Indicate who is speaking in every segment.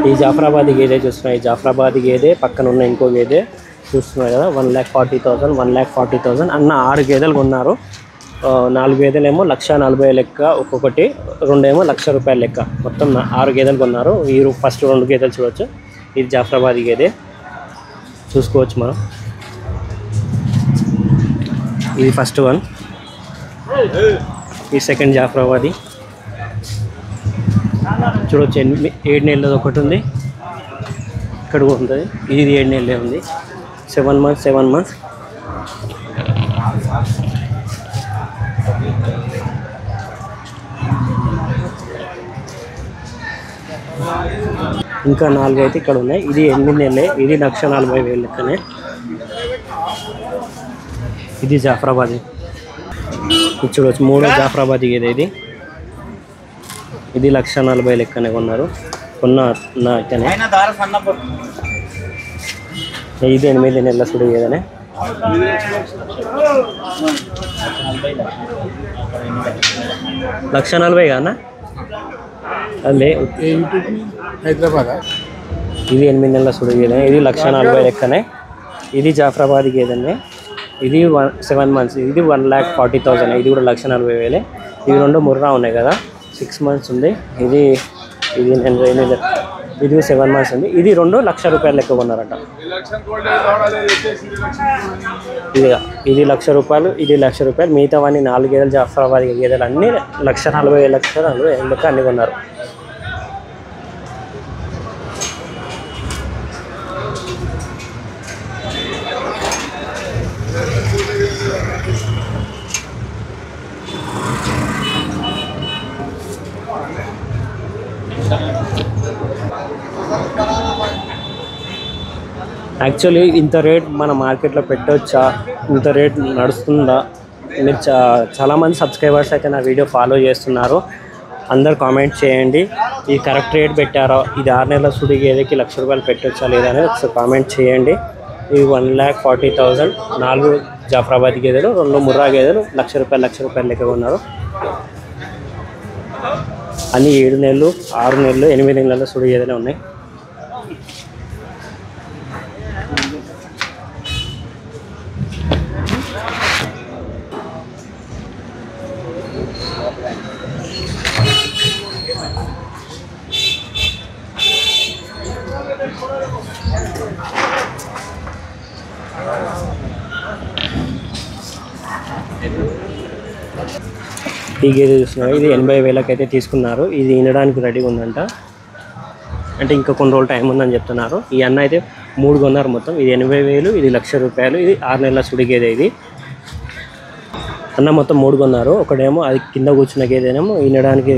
Speaker 1: ఈ జాఫరాబాదీ గేదె చూస్తున్నాయి. ఈ జాఫరాబాదీ గేదె పక్కన ఉన్న ఇంకో గేదె చూస్తున్నారు కదా, 1,40,000 1,40,000 అన్న 6 గేదెలు కొన్నారు. 4 గేదెలేమో 1,40,000 లెక్క, ఒక్కొక్కటి 2 ఏమో ₹1,00,000 లెక్క, మొత్తం 6 గేదెలు కొన్నారు. ఈ ఫస్ట్ 2 గేదెలు చూడవచ్చు. ఇది జాఫరాబాదీ గేదె చూసుకోవచ్చు మనం. ఇది ఫస్ట్ వన్. ఈ సెకండ్ జాఫరాబాదీ చూడవచ్చు. 7 నెలలది ఒకటి ఉంది, ఇక్కడ కూడా ఉంటుంది. ఇది 7 నెలలే ఉంది. 7 months. ఇంకా 4 అయితే ఇక్కడ ఉన్నాయి. ఇది 8 నెలలే. ఇది 1,40,000 లెక్కనే. ఇది జాఫరాబాదీ. ఇది చూడవచ్చు 3వ జాఫరాబాదీ గేదె ఇది. ఇది 1,40,000 లెక్కనే కొన్నారు. ఇక్కనే ఇది 8 నెలల సుడి గేదెనే. ₹1,40,000 కానా అదే హైదరాబాద్. ఇది 8 నెలల సుడి గేదె. ఇది 1,40,000 లెక్కనే. ఇది జాఫరాబాదీ గేదెనే. ఇది 7 months. ఇది 1,40,000. ఇది కూడా 1,40,000. ఇవి 2 ముర్రా ఉన్నాయి కదా, 6 months ఉంది. ఇది 7 months ఉంది. ఇది 2 ₹1,00,000 లెక్క కొన్నారట. ఇది ₹1,00,000, ఇది ₹1,00,000. మిగతావన్నీ 4 గేదెలు జాఫరాబాదీ గేదెలు అన్నీ 1,40,000 లెక్క అన్నీ కొన్నారు. యాక్చువల్లీ ఇంత రేట్ మన మార్కెట్లో పెట్టవచ్చా, ఇంత రేట్ నడుస్తుందా? మీరు చాలామంది సబ్స్క్రైబర్స్ అయితే నా వీడియో ఫాలో చేస్తున్నారు. అందరు కామెంట్ చేయండి. ఈ కరెక్ట్ రేట్ పెట్టారో, ఇది 6 నెలల సుడి గేదెకి ₹1,00,000 పెట్టవచ్చా లేదా అనేది ఒకసారి కామెంట్ చేయండి. ఇది 1,40,000. 4 జాఫరాబాదీ గేదెలు, 2 ముర్రా గేదెలు ₹1,00,000 లెక్క ఉన్నారు. అన్నీ 7 నెలలు, 6 నెలలు, 8 నెలల సుడి గేదెలే ఉన్నాయి. ఈ గేదె చూస్తున్నారు. ఇది 80,000 అయితే తీసుకున్నారు. ఇది వినడానికి రెడీగా ఉందంట. అంటే ఇంకా కొన్ని రోజులు టైం ఉందని చెప్తున్నారు. ఈ అన్న అయితే 3 కొన్నారు మొత్తం. ఇది 80,000, ఇది ₹1,00,000. ఇది 6 నెలల సుడి గేదె. ఇది అన్న మొత్తం 3 కొన్నారు. ఒకడేమో అది కింద కూర్చున్న గేదెనేమో వినడానికి.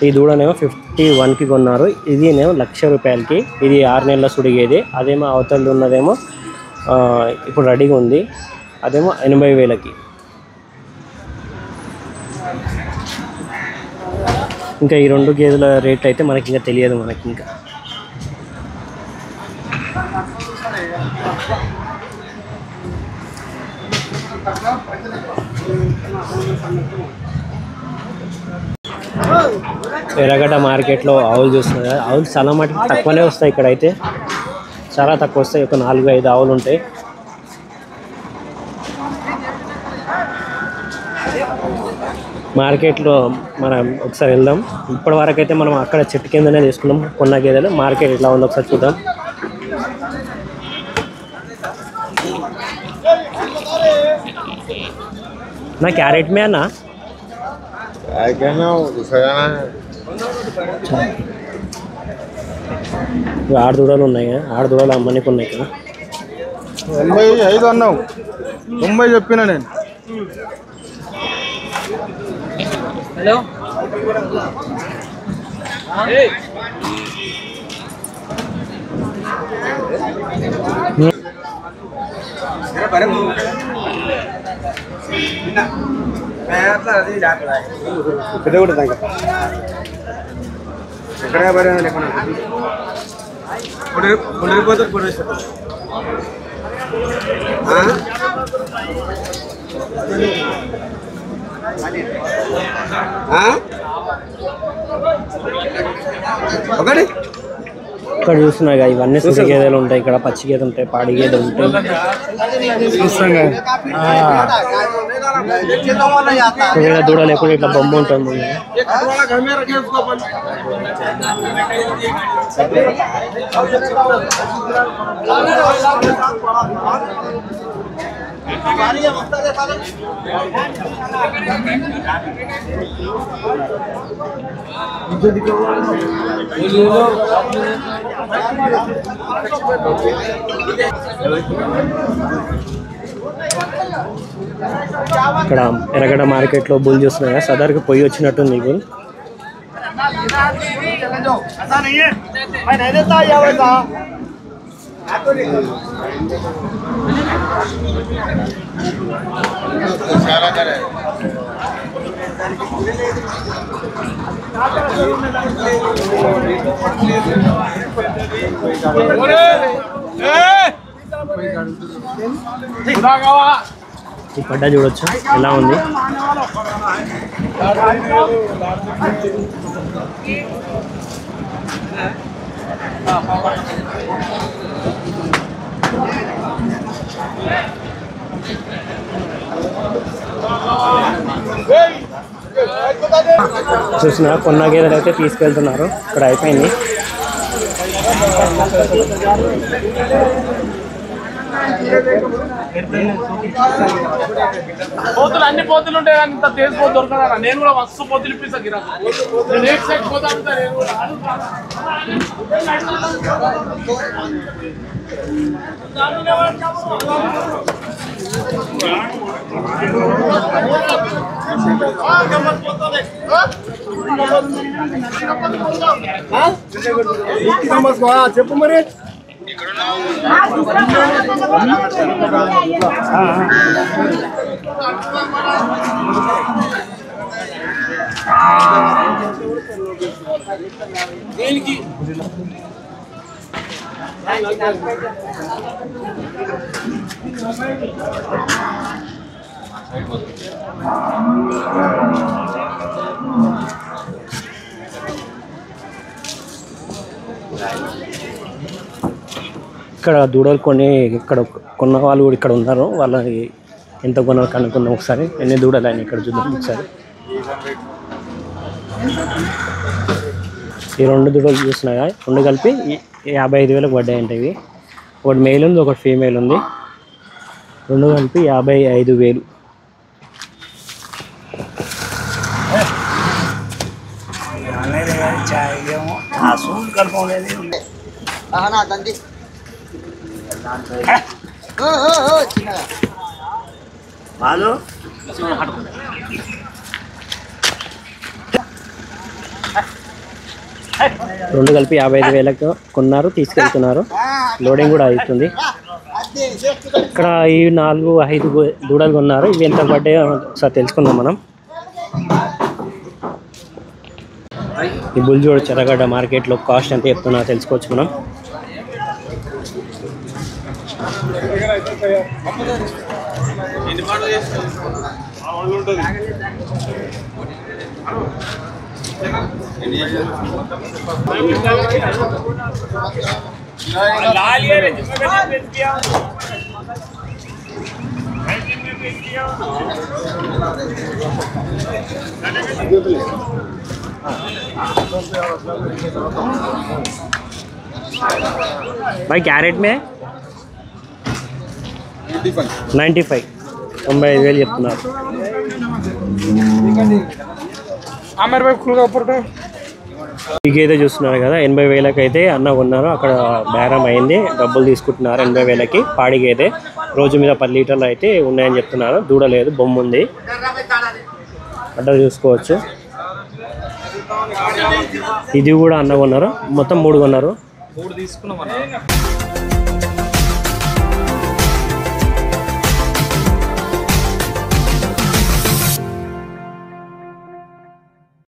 Speaker 1: ఈ దూడనేమో 51కి కొన్నారు. ఇది ఏమో ₹1,00,000కి. ఇది 6 నెలల సుడి గేదె. అదేమో అవతల ఉన్నదేమో ఇప్పుడు రెడీగా ఉంది. అదేమో 80,000కి. ఇంకా ఈ 2 గేదెల రేట్ అయితే మనకి ఇంకా తెలియదు. మనకి ఇంకా ఎర్రగడ్డ మార్కెట్లో ఆవులు చూస్తున్నారు కదా, ఆవులు చాలా మటుకు తక్కువనే వస్తాయి. ఇక్కడైతే చాలా తక్కువ వస్తాయి. ఒక 4-5 ఆవులు ఉంటాయి. మార్కెట్లో మనం ఒకసారి వెళ్దాం. ఇప్పటి వరకు అయితే మనం అక్కడ చెట్టు కిందనే తీసుకున్నాం కొన్న గేదెలు. మార్కెట్ ఎట్లా ఉందో ఒకసారి చూద్దాం. నా క్యారెట్ మే అన్నా ఆడదూడలు ఉన్నాయి కదా, ఆడదూడలు అమ్మనికి ఉన్నాయి కదా.
Speaker 2: 85 అన్నావు, 90 చెప్పినా నేను. హలో పెద్ద కూడా థ్యాంక్ ఎక్కడ లేకపోతే
Speaker 1: చూస్తున్నాగా ఇవన్నీ సుడి గేదెలు ఉంటాయి, ఇక్కడ పచ్చి గేదెలు ఉంటాయి, పాడి గేదెలు ఉంటాయి. ఒకవేళ దూడ లేకుండా ఇట్లా బొమ్మ ఉంటుంది. ఇక్కడ ఎర్రగడ్డ మార్కెట్లో బుల్ చూస్తున్నాయి. సదర్కి పొయ్యి వచ్చినట్టుంది బుల్. ఈ పడ్డ చూడొచ్చు ఎలా ఉంది. చూసిన కొన్న గేదెలు అయితే తీసుకెళ్తున్నారు. ఇక్కడ అయిపోయింది.
Speaker 3: పోతులు అన్ని పోతులు ఉంటాయి కానీ ఇంత తేజ్ పోతు దొరకదా. నేను కూడా మస్తు పోతులు ఇప్పిస్తాను గిరాకు పోతా ఉంటా నేను కూడా.
Speaker 2: చెప్పు మరి.
Speaker 3: దేనికి
Speaker 1: ఇక్కడ దూడలు కొని ఇక్కడ కొన్న వాళ్ళు కూడా ఇక్కడ ఉన్నారు. వాళ్ళని ఎంత కొన్నారు కనుక్కుందాం ఒకసారి. ఎన్ని దూడలు అయినా ఇక్కడ చూద్దాం ఒకసారి. ఈ రెండు దూడలు చూస్తున్నాయి. రెండు కలిపి 55,000 పడ్డాయంట ఇవి. ఒకటి మేల్ ఉంది, ఒకటి ఫీమేల్ ఉంది. రెండు కలిపి 55,000. రెండు కలిపి 55,000 కొన్నారు, తీసుకెళ్తున్నారు. లోడింగ్ కూడా అవుతుంది. ఇక్కడ ఈ 4-5 దూడలు కొన్నారు. ఇవి ఎంత పడ్డాయో ఒకసారి తెలుసుకుందాం మనం. ఈ బుల్ చూడొచ్చు ఎర్రగడ్డ మార్కెట్లో కాస్ట్ ఎంత చెప్తున్నా తెలుసుకోవచ్చు మనం. भाई कैरेट में 95 95,000 చెప్తున్నారు. ఈ గేదె చూస్తున్నారు కదా, 80,000 అయితే అన్న కొన్నారు. అక్కడ బేరం అయింది, డబ్బులు తీసుకుంటున్నారు 80,000కి. పాడి గేదె రోజు మీద 10 లీటర్లు అయితే ఉన్నాయని చెప్తున్నారు. దూడ లేదు, బొమ్మ ఉంది. అడ్డ చూసుకోవచ్చు. ఇది కూడా అన్న కొన్నారు. మొత్తం 3 కొన్నారు.
Speaker 3: 3 తీసుకున్నాం.